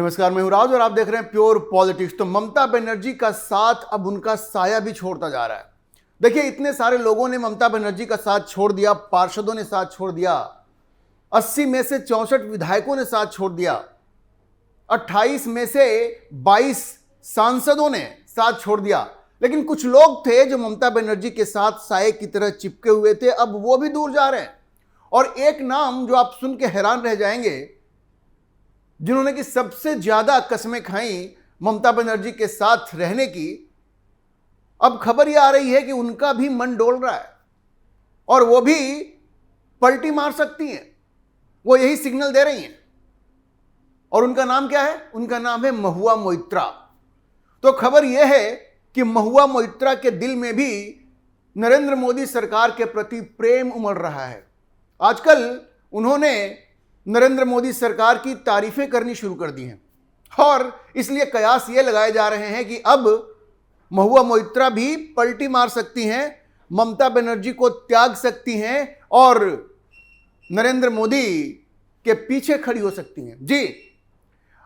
नमस्कार, मैं हूं राज और आप देख रहे हैं प्योर पॉलिटिक्स। तो ममता बनर्जी का साथ अब उनका साया भी छोड़ता जा रहा है। देखिए, इतने सारे लोगों ने ममता बनर्जी का साथ छोड़ दिया, पार्षदों ने साथ छोड़ दिया, 80 में से 64 विधायकों ने साथ छोड़ दिया, 28 में से 22 सांसदों ने साथ छोड़ दिया। लेकिन कुछ लोग थे जो ममता बनर्जी के साथ साये की तरह चिपके हुए थे, अब वो भी दूर जा रहे हैं। और एक नाम जो आप सुन के हैरान रह जाएंगे, जिन्होंने कि सबसे ज्यादा कस्में खाई ममता बनर्जी के साथ रहने की, अब खबर यह आ रही है कि उनका भी मन डोल रहा है और वो भी पलटी मार सकती हैं। वो यही सिग्नल दे रही हैं। और उनका नाम क्या है? उनका नाम है महुआ मोइत्रा। तो खबर यह है कि महुआ मोइत्रा के दिल में भी नरेंद्र मोदी सरकार के प्रति प्रेम उमड़ रहा है। आजकल उन्होंने नरेंद्र मोदी सरकार की तारीफें करनी शुरू कर दी हैं और इसलिए कयास ये लगाए जा रहे हैं कि अब महुआ मोइत्रा भी पलटी मार सकती हैं, ममता बनर्जी को त्याग सकती हैं और नरेंद्र मोदी के पीछे खड़ी हो सकती हैं। जी,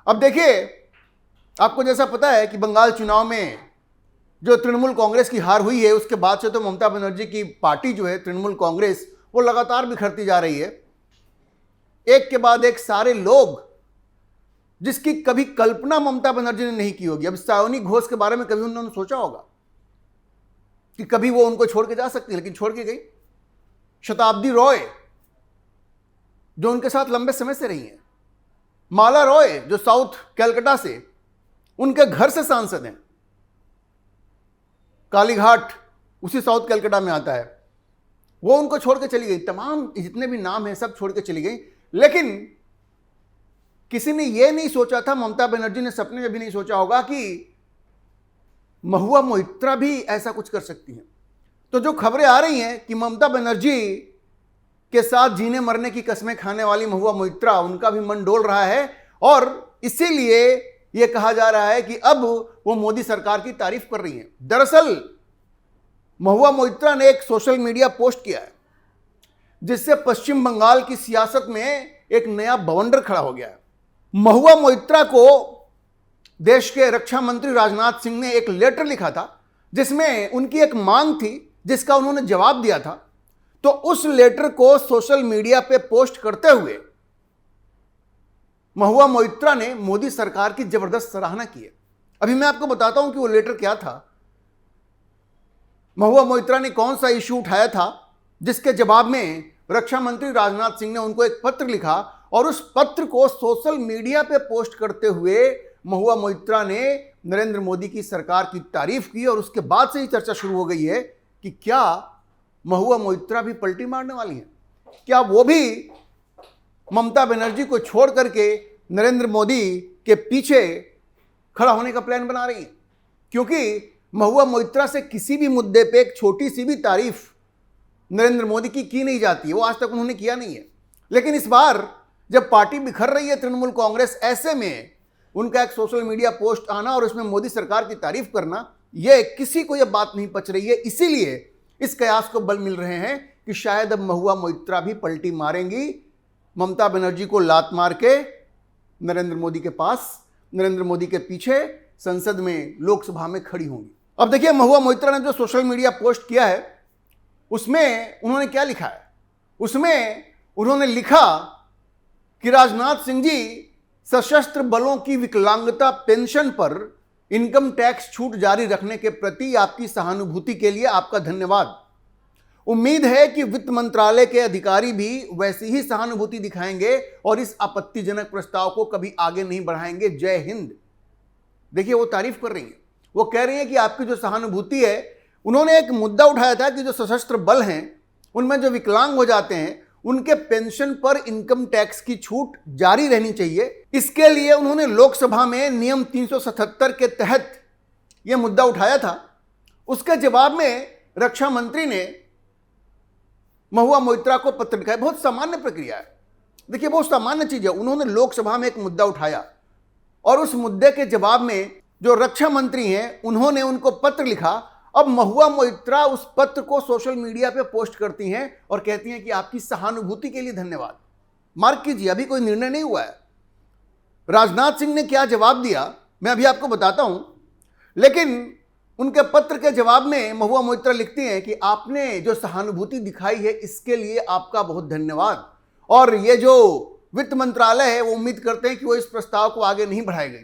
अब देखिए, आपको जैसा पता है कि बंगाल चुनाव में जो तृणमूल कांग्रेस की हार हुई है, उसके बाद से तो ममता बनर्जी की पार्टी जो है तृणमूल कांग्रेस, वो लगातार बिखरती जा रही है। एक के बाद एक सारे लोग जिसकी कभी कल्पना ममता बनर्जी ने नहीं की होगी। अब सायोनी घोष के बारे में कभी उन्होंने सोचा होगा कि कभी वो उनको छोड़ के जा सकती है, लेकिन छोड़ के गई। शताब्दी रॉय जो उनके साथ लंबे समय से रही हैं, माला रॉय जो साउथ कलकत्ता से उनके घर से सांसद हैं, कालीघाट उसी साउथ कलकत्ता में आता है, वो उनको छोड़ के चली गई। तमाम जितने भी नाम हैं सब छोड़ के चली गई। लेकिन किसी ने यह नहीं सोचा था, ममता बनर्जी ने सपने में भी नहीं सोचा होगा कि महुआ मोइत्रा भी ऐसा कुछ कर सकती हैं। तो जो खबरें आ रही हैं कि ममता बनर्जी के साथ जीने मरने की कस्में खाने वाली महुआ मोइत्रा, उनका भी मन डोल रहा है और इसीलिए यह कहा जा रहा है कि अब वो मोदी सरकार की तारीफ कर रही हैं। दरअसल महुआ मोइत्रा ने एक सोशल मीडिया पोस्ट किया है जिससे पश्चिम बंगाल की सियासत में एक नया बवंडर खड़ा हो गया है। महुआ मोइत्रा को देश के रक्षा मंत्री राजनाथ सिंह ने एक लेटर लिखा था जिसमें उनकी एक मांग थी जिसका उन्होंने जवाब दिया था। तो उस लेटर को सोशल मीडिया पे पोस्ट करते हुए महुआ मोइत्रा ने मोदी सरकार की जबरदस्त सराहना की है। अभी मैं आपको बताता हूं कि वो लेटर क्या था, महुआ मोइत्रा ने कौन सा इश्यू उठाया था जिसके जवाब में रक्षा मंत्री राजनाथ सिंह ने उनको एक पत्र लिखा और उस पत्र को सोशल मीडिया पे पोस्ट करते हुए महुआ मोइत्रा ने नरेंद्र मोदी की सरकार की तारीफ की। और उसके बाद से ही चर्चा शुरू हो गई है कि क्या महुआ मोइत्रा भी पलटी मारने वाली हैं, क्या वो भी ममता बनर्जी को छोड़ करके नरेंद्र मोदी के पीछे खड़ा होने का प्लान बना रही हैं। क्योंकि महुआ मोइत्रा से किसी भी मुद्दे पे एक छोटी सी भी तारीफ नरेंद्र मोदी की नहीं जाती है, वो आज तक उन्होंने किया नहीं है। लेकिन इस बार जब पार्टी बिखर रही है तृणमूल कांग्रेस, ऐसे में उनका एक सोशल मीडिया पोस्ट आना और उसमें मोदी सरकार की तारीफ करना, यह किसी को यह बात नहीं पच रही है। इसीलिए इस कयास को बल मिल रहे हैं कि शायद अब महुआ मोइत्रा भी पलटी मारेंगी, ममता बनर्जी को लात मार के नरेंद्र मोदी के पास, नरेंद्र मोदी के पीछे संसद में, लोकसभा में खड़ी होंगी। अब देखिए, महुआ मोइत्रा ने जो सोशल मीडिया पोस्ट किया है उसमें उन्होंने क्या लिखा है। उसमें उन्होंने लिखा कि राजनाथ सिंह जी, सशस्त्र बलों की विकलांगता पेंशन पर इनकम टैक्स छूट जारी रखने के प्रति आपकी सहानुभूति के लिए आपका धन्यवाद। उम्मीद है कि वित्त मंत्रालय के अधिकारी भी वैसी ही सहानुभूति दिखाएंगे और इस आपत्तिजनक प्रस्ताव को कभी आगे नहीं बढ़ाएंगे। जय हिंद। देखिए, वो तारीफ कर रही है, वो कह रही है कि आपकी जो सहानुभूति है, उन्होंने एक मुद्दा उठाया था कि जो सशस्त्र बल हैं उनमें जो विकलांग हो जाते हैं उनके पेंशन पर इनकम टैक्स की छूट जारी रहनी चाहिए। इसके लिए उन्होंने लोकसभा में नियम 377 के तहत यह मुद्दा उठाया था। उसके जवाब में रक्षा मंत्री ने महुआ मोइत्रा को पत्र लिखा है। बहुत सामान्य प्रक्रिया है, देखिए, बहुत सामान्य चीज है। उन्होंने लोकसभा में एक मुद्दा उठाया और उस मुद्दे के जवाब में जो रक्षा मंत्री हैं उन्होंने उनको पत्र लिखा। अब महुआ मोइत्रा उस पत्र को सोशल मीडिया पे पोस्ट करती हैं और कहती हैं कि आपकी सहानुभूति के लिए धन्यवाद। मार्क कीजिए, अभी कोई निर्णय नहीं हुआ है। राजनाथ सिंह ने क्या जवाब दिया मैं अभी आपको बताता हूं, लेकिन उनके पत्र के जवाब में महुआ मोइत्रा लिखती हैं कि आपने जो सहानुभूति दिखाई है इसके लिए आपका बहुत धन्यवाद, और ये जो वित्त मंत्रालय है वो उम्मीद करते हैं कि वो इस प्रस्ताव को आगे नहीं बढ़ाएगा।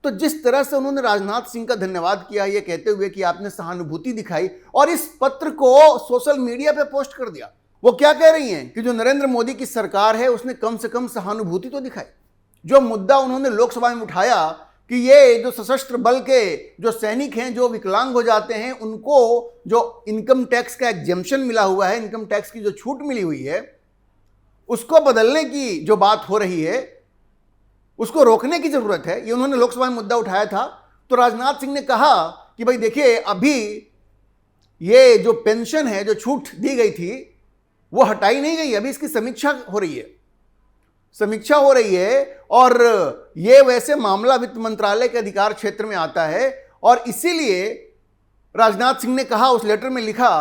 तो जिस तरह से उन्होंने राजनाथ सिंह का धन्यवाद किया ये कहते हुए कि आपने सहानुभूति दिखाई और इस पत्र को सोशल मीडिया पे पोस्ट कर दिया, वो क्या कह रही हैं कि जो नरेंद्र मोदी की सरकार है उसने कम से कम सहानुभूति तो दिखाई। जो मुद्दा उन्होंने लोकसभा में उठाया कि ये जो सशस्त्र बल के जो सैनिक हैं जो विकलांग हो जाते हैं उनको जो इनकम टैक्स का एग्जेम्पशन मिला हुआ है, इनकम टैक्स की जो छूट मिली हुई है, उसको बदलने की जो बात हो रही है उसको रोकने की जरूरत है, ये उन्होंने लोकसभा में मुद्दा उठाया था। तो राजनाथ सिंह ने कहा कि भाई देखिए, अभी ये जो पेंशन है जो छूट दी गई थी वो हटाई नहीं गई, अभी इसकी समीक्षा हो रही है, समीक्षा हो रही है, और ये वैसे मामला वित्त मंत्रालय के अधिकार क्षेत्र में आता है। और इसीलिए राजनाथ सिंह ने कहा, उस लेटर में लिखा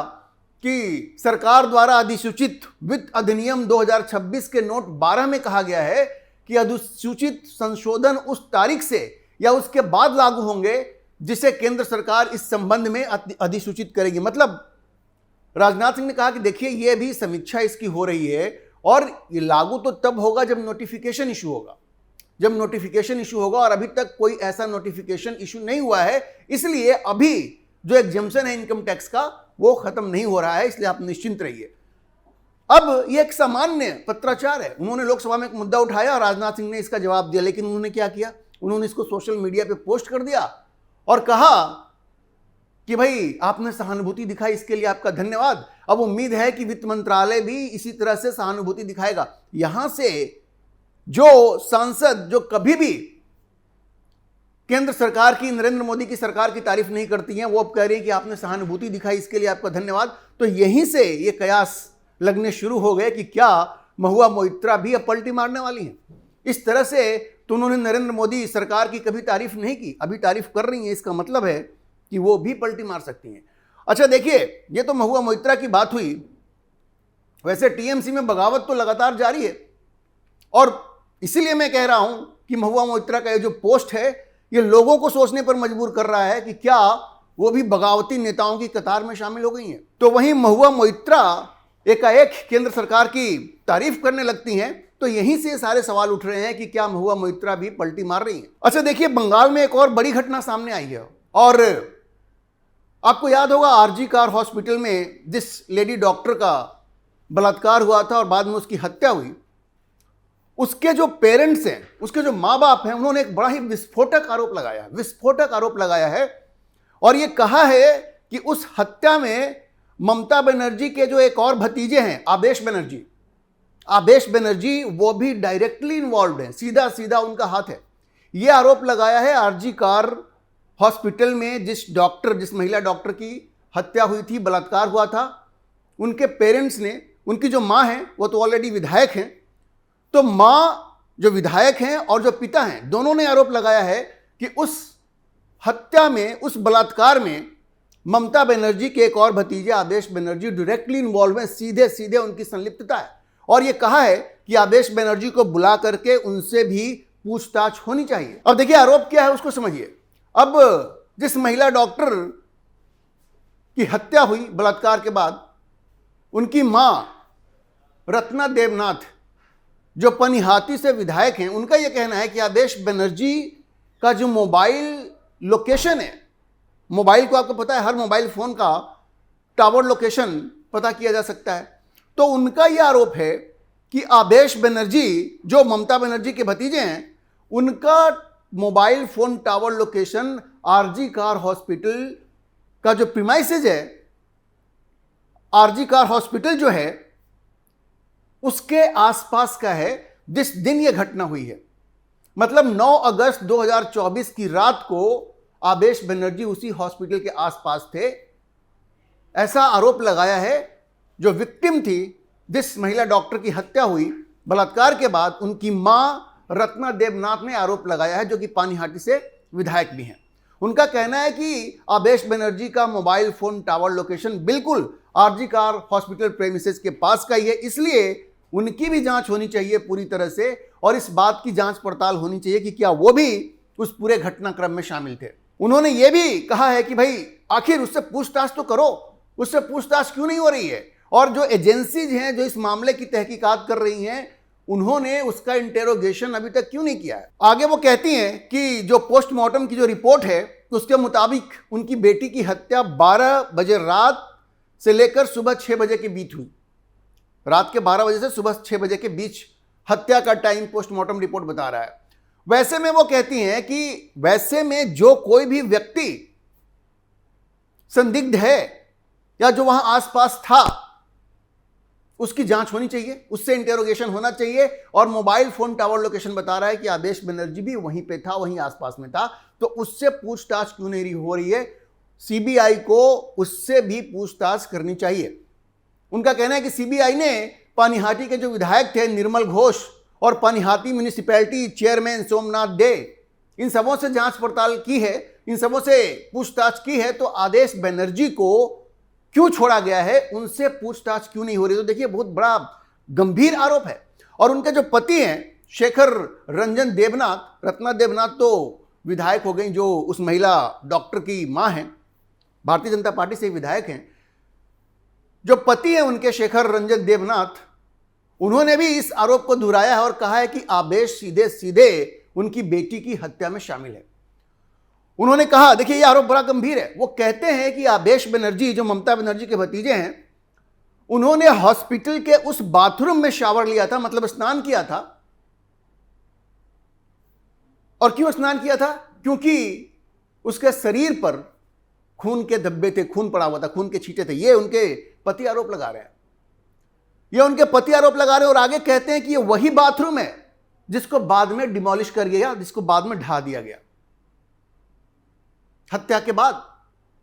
कि सरकार द्वारा अधिसूचित वित्त अधिनियम 2026 के नोट 12 में कहा गया है कि अधिसूचित संशोधन उस तारीख से या उसके बाद लागू होंगे जिसे केंद्र सरकार इस संबंध में अधिसूचित करेगी। मतलब राजनाथ सिंह ने कहा कि देखिए, ये भी समीक्षा इसकी हो रही है और ये लागू तो तब होगा जब नोटिफिकेशन इशू होगा, जब नोटिफिकेशन इशू होगा, और अभी तक कोई ऐसा नोटिफिकेशन इशू नहीं हुआ है, इसलिए अभी जो एग्जेम्पशन है इनकम टैक्स का वो खत्म नहीं हो रहा है, इसलिए आप निश्चिंत रहिए। अब ये एक सामान्य पत्राचार है, उन्होंने लोकसभा में एक मुद्दा उठाया और राजनाथ सिंह ने इसका जवाब दिया, लेकिन उन्होंने क्या किया, उन्होंने इसको सोशल मीडिया पे पोस्ट कर दिया और कहा कि भाई आपने सहानुभूति दिखाई, इसके लिए आपका धन्यवाद। अब उम्मीद है कि वित्त मंत्रालय भी इसी तरह से सहानुभूति दिखाएगा। यहां से जो सांसद जो कभी भी केंद्र सरकार की, नरेंद्र मोदी की सरकार की तारीफ नहीं करती हैं, वो अब कह रही हैं कि आपने सहानुभूति दिखाई, इसके लिए आपका धन्यवाद। तो यहीं से ये कयास लगने शुरू हो गए कि क्या महुआ मोइत्रा भी अब पलटी मारने वाली हैं। इस तरह से तो उन्होंने नरेंद्र मोदी सरकार की कभी तारीफ नहीं की, अभी तारीफ कर रही हैं, इसका मतलब है कि वो भी पलटी मार सकती हैं। अच्छा देखिए, ये तो महुआ मोइत्रा की बात हुई, वैसे टीएमसी में बगावत तो लगातार जारी है, और इसीलिए मैं कह रहा हूं कि महुआ मोइत्रा का ये जो पोस्ट है ये लोगों को सोचने पर मजबूर कर रहा है कि क्या वो भी बगावती नेताओं की कतार में शामिल हो गई हैं। तो वहीं महुआ मोइत्रा एकाएक केंद्र सरकार की तारीफ करने लगती हैं, तो यहीं से सारे सवाल उठ रहे हैं कि क्या महुआ मोइत्रा भी पलटी मार रही हैं। अच्छा देखिए, बंगाल में एक और बड़ी घटना सामने आई है, और आपको याद होगा आरजी कार हॉस्पिटल में जिस लेडी डॉक्टर का बलात्कार हुआ था और बाद में उसकी हत्या हुई, उसके जो पेरेंट्स हैं, उसके जो माँ बाप हैं, उन्होंने एक बड़ा ही विस्फोटक आरोप लगाया है, और ये कहा है कि उस हत्या में ममता बनर्जी के जो एक और भतीजे हैं आबेश बनर्जी, वो भी डायरेक्टली इन्वॉल्व हैं, सीधा सीधा उनका हाथ है। ये आरोप लगाया है आरजी कार हॉस्पिटल में जिस महिला डॉक्टर की हत्या हुई थी, बलात्कार हुआ था, उनके पेरेंट्स ने, उनकी जो माँ हैं वो तो ऑलरेडी विधायक हैं, तो माँ जो विधायक हैं और जो पिता हैं, दोनों ने आरोप लगाया है कि उस हत्या में, उस बलात्कार में ममता बनर्जी के एक और भतीजे आबेश बनर्जी डायरेक्टली इन्वॉल्व हैं, सीधे सीधे उनकी संलिप्तता है, और ये कहा है कि आबेश बनर्जी को बुला करके उनसे भी पूछताछ होनी चाहिए। अब देखिए आरोप क्या है उसको समझिए। अब जिस महिला डॉक्टर की हत्या हुई बलात्कार के बाद, उनकी मां रत्ना देवनाथ जो पनिहाती से विधायक हैं, उनका यह कहना है कि आबेश बनर्जी का जो मोबाइल लोकेशन है, मोबाइल को आपको पता है हर मोबाइल फोन का टावर लोकेशन पता किया जा सकता है, तो उनका यह आरोप है कि आबेश बनर्जी जो ममता बनर्जी के भतीजे हैं, उनका mobile phone tower location RG Kar hospital का जो प्रीमाइसेज है, आरजी कार हॉस्पिटल जो है उसके आसपास का है जिस दिन यह घटना हुई है। मतलब 9 अगस्त 2024 की रात को आबेश बनर्जी उसी हॉस्पिटल के आसपास थे, ऐसा आरोप लगाया है जो विक्टिम थी, जिस महिला डॉक्टर की हत्या हुई बलात्कार के बाद, उनकी मां रत्ना देवनाथ ने आरोप लगाया है, जो कि पानीहाटी से विधायक भी हैं। उनका कहना है कि आबेश बनर्जी का मोबाइल फोन टावर लोकेशन बिल्कुल आरजी कार हॉस्पिटल प्रेमिसेस के पास का ही है, इसलिए उनकी भी जांच होनी चाहिए पूरी तरह से, और इस बात की जांच पड़ताल होनी चाहिए कि क्या वो भी उस पूरे घटनाक्रम में शामिल थे। उन्होंने ये भी कहा है कि भाई आखिर उससे पूछताछ तो करो, उससे पूछताछ क्यों नहीं हो रही है, और जो एजेंसीज हैं जो इस मामले की तहकीकात कर रही हैं उन्होंने उसका इंटेरोगेशन अभी तक क्यों नहीं किया है। आगे वो कहती हैं कि जो पोस्टमार्टम की जो रिपोर्ट है उसके मुताबिक उनकी बेटी की हत्या 12 बजे रात से लेकर सुबह 6 बजे के बीच हुई। रात के 12 बजे से सुबह 6 बजे के बीच हत्या का टाइम पोस्टमार्टम रिपोर्ट बता रहा है। वैसे में वो कहती हैं कि वैसे में जो कोई भी व्यक्ति संदिग्ध है या जो वहां आसपास था उसकी जांच होनी चाहिए, उससे इंटेरोगेशन होना चाहिए, और मोबाइल फोन टावर लोकेशन बता रहा है कि आदेश बनर्जी भी वहीं पे था, वहीं आसपास में था, तो उससे पूछताछ क्यों नहीं हो रही है। सीबीआई को उससे भी पूछताछ करनी चाहिए। उनका कहना है कि सीबीआई ने पानीहाटी के जो विधायक थे निर्मल घोष और पानीहाटी म्यूनिसिपैलिटी चेयरमैन सोमनाथ डे, इन सबों से जांच पड़ताल की है, इन सबों से पूछताछ की है, तो आदेश बनर्जी को क्यों छोड़ा गया है, उनसे पूछताछ क्यों नहीं हो रही। तो देखिए बहुत बड़ा गंभीर आरोप है। और उनके जो पति हैं शेखर रंजन देवनाथ, रत्ना देवनाथ तो विधायक हो गई जो उस महिला डॉक्टर की मां हैं, भारतीय जनता पार्टी से विधायक हैं। जो पति हैं उनके शेखर रंजन देवनाथ, उन्होंने भी इस आरोप को दोहराया है और कहा है कि आदेश सीधे सीधे उनकी बेटी की हत्या में शामिल है। उन्होंने कहा, देखिए यह आरोप बड़ा गंभीर है। वो कहते हैं कि आदेश बनर्जी जो ममता बनर्जी के भतीजे हैं, उन्होंने हॉस्पिटल के उस बाथरूम में शावर लिया था, मतलब स्नान किया था। और क्यों स्नान किया था? क्योंकि उसके शरीर पर खून के धब्बे थे, खून पड़ा हुआ था, खून के छींटे थे। ये उनके पति आरोप लगा रहे हैं, ये उनके पति आरोप लगा रहे हैं। और आगे कहते हैं कि ये वही बाथरूम है जिसको बाद में डिमोलिश कर दिया, जिसको बाद में ढा दिया गया हत्या के बाद।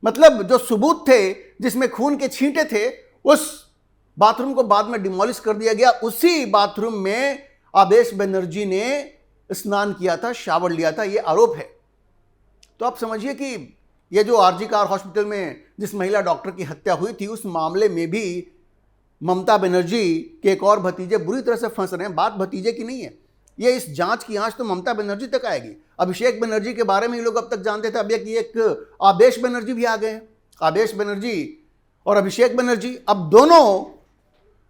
मतलब जो सबूत थे जिसमें खून के छींटे थे, उस बाथरूम को बाद में डिमोलिश कर दिया गया। उसी बाथरूम में आदेश बनर्जी ने स्नान किया था, शावर लिया था, यह आरोप है। तो आप समझिए कि यह जो आरजी कार हॉस्पिटल में जिस महिला डॉक्टर की हत्या हुई थी, उस मामले में भी ममता बनर्जी के एक और भतीजे बुरी तरह से फंस रहे हैं। बात भतीजे की नहीं है, ये इस जांच की आंच तो ममता बनर्जी तक आएगी। अभिषेक बनर्जी के बारे में ही लोग अब तक जानते थे, अब एक आदेश बनर्जी भी आ गए हैं। आदेश बनर्जी और अभिषेक बनर्जी अब दोनों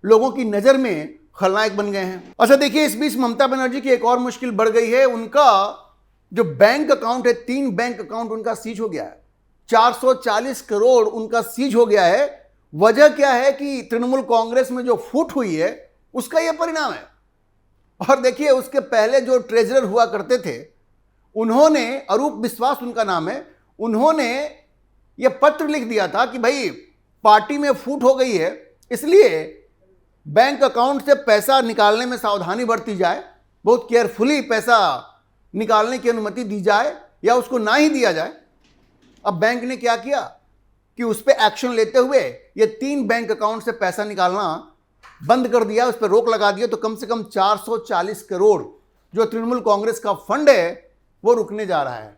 लोगों की नजर में खलनायक बन गए हैं। अच्छा देखिए, इस बीच ममता बनर्जी की एक और मुश्किल बढ़ गई है। उनका जो बैंक अकाउंट है, 3 बैंक अकाउंट उनका सीज हो गया है। 440 करोड़ उनका सीज हो गया है। वजह क्या है कि तृणमूल कांग्रेस में जो फूट हुई है उसका यह परिणाम है। और देखिए, उसके पहले जो ट्रेजरर हुआ करते थे, उन्होंने, अरूप विश्वास उनका नाम है, उन्होंने यह पत्र लिख दिया था कि भाई पार्टी में फूट हो गई है, इसलिए बैंक अकाउंट से पैसा निकालने में सावधानी बरती जाए, बहुत केयरफुली पैसा निकालने की अनुमति दी जाए या उसको ना ही दिया जाए। अब बैंक ने क्या किया कि उस पर एक्शन लेते हुए ये 3 बैंक अकाउंट से पैसा निकालना बंद कर दिया, उस पर रोक लगा दिया। तो कम से कम 440 करोड़ जो तृणमूल कांग्रेस का फंड है वो रुकने जा रहा है।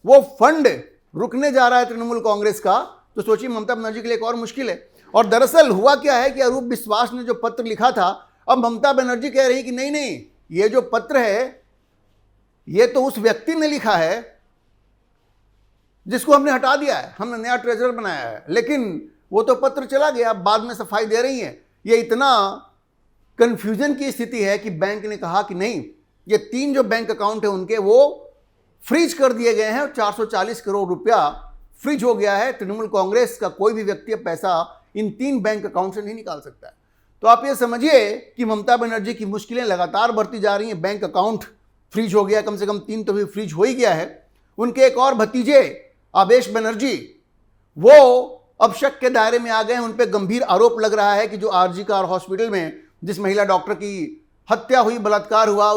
वो फंड रुकने जा रहा है तृणमूल कांग्रेस का। तो सोचिए, ममता बनर्जी के लिए एक और मुश्किल है। और दरअसल हुआ क्या है कि अरूप विश्वास ने जो पत्र लिखा था, अब ममता बनर्जी कह रही कि नहीं नहीं, ये जो पत्र है ये तो उस व्यक्ति ने लिखा है जिसको हमने हटा दिया है, हमने नया ट्रेजरर बनाया है, लेकिन वो तो पत्र चला गया। बाद में सफाई दे रही है। ये इतना कंफ्यूजन की स्थिति है कि बैंक ने कहा कि नहीं, ये 3 जो बैंक अकाउंट है उनके वो फ्रीज कर दिए गए हैं और 440 करोड़ रुपया फ्रीज हो गया है। तृणमूल कांग्रेस का कोई भी व्यक्ति पैसा इन 3 बैंक अकाउंट से नहीं निकाल सकता है। तो आप ये समझिए कि ममता बनर्जी की मुश्किलें लगातार बढ़ती जा रही हैं। बैंक अकाउंट फ्रीज हो गया, कम से कम 3 तो भी फ्रीज हो ही गया है। उनके एक और भतीजे आदेश बनर्जी, वो अब शक के दायरे में आ गए हैं। उन पर गंभीर आरोप लग रहा है कि जो आरजी कार हॉस्पिटल में जिस महिला डॉक्टर की हत्या हुई, बलात्कार हुआ,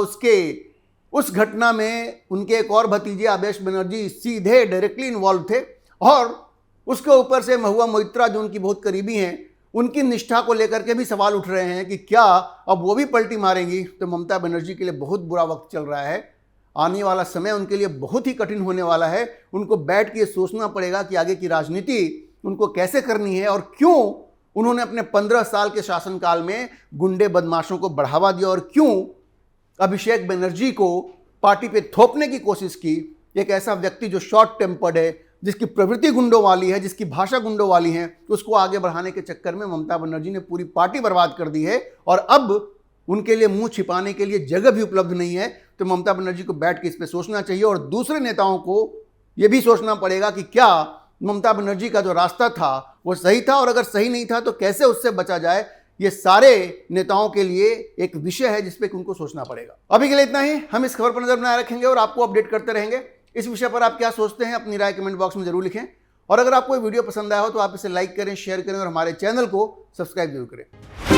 उस घटना में उनके एक और भतीजे आदेश बनर्जी सीधे डायरेक्टली इन्वॉल्व थे। और उसके ऊपर से महुआ मोइत्रा जो उनकी बहुत करीबी हैं, उनकी निष्ठा को लेकर के भी सवाल उठ रहे हैं कि क्या अब वो भी पलटी मारेंगी। तो ममता बनर्जी के लिए बहुत बुरा वक्त चल रहा है। आने वाला समय उनके लिए बहुत ही कठिन होने वाला है। उनको बैठ के सोचना पड़ेगा कि आगे की राजनीति उनको कैसे करनी है और क्यों उन्होंने अपने 15 साल के शासनकाल में गुंडे बदमाशों को बढ़ावा दिया और क्यों अभिषेक बनर्जी को पार्टी पे थोपने की कोशिश की। एक ऐसा व्यक्ति जो शॉर्ट टेम्पर्ड है, जिसकी प्रवृत्ति गुंडों वाली है, जिसकी भाषा गुंडों वाली है, उसको आगे बढ़ाने के चक्कर में ममता बनर्जी ने पूरी पार्टी बर्बाद कर दी है और अब उनके लिए मुंह छिपाने के लिए जगह भी उपलब्ध नहीं है। तो ममता बनर्जी को बैठ के इस पर सोचना चाहिए और दूसरे नेताओं को यह भी सोचना पड़ेगा कि क्या ममता बनर्जी का जो रास्ता था वो सही था, और अगर सही नहीं था तो कैसे उससे बचा जाए। ये सारे नेताओं के लिए एक विषय है जिस पे उनको सोचना पड़ेगा। अभी के लिए इतना ही। हम इस खबर पर नजर बनाए रखेंगे और आपको अपडेट करते रहेंगे। इस विषय पर आप क्या सोचते हैं अपनी राय कमेंट बॉक्स में जरूर लिखें, और अगर आपको वीडियो पसंद आया हो तो आप इसे लाइक करें, शेयर करें और हमारे चैनल को सब्सक्राइब जरूर करें।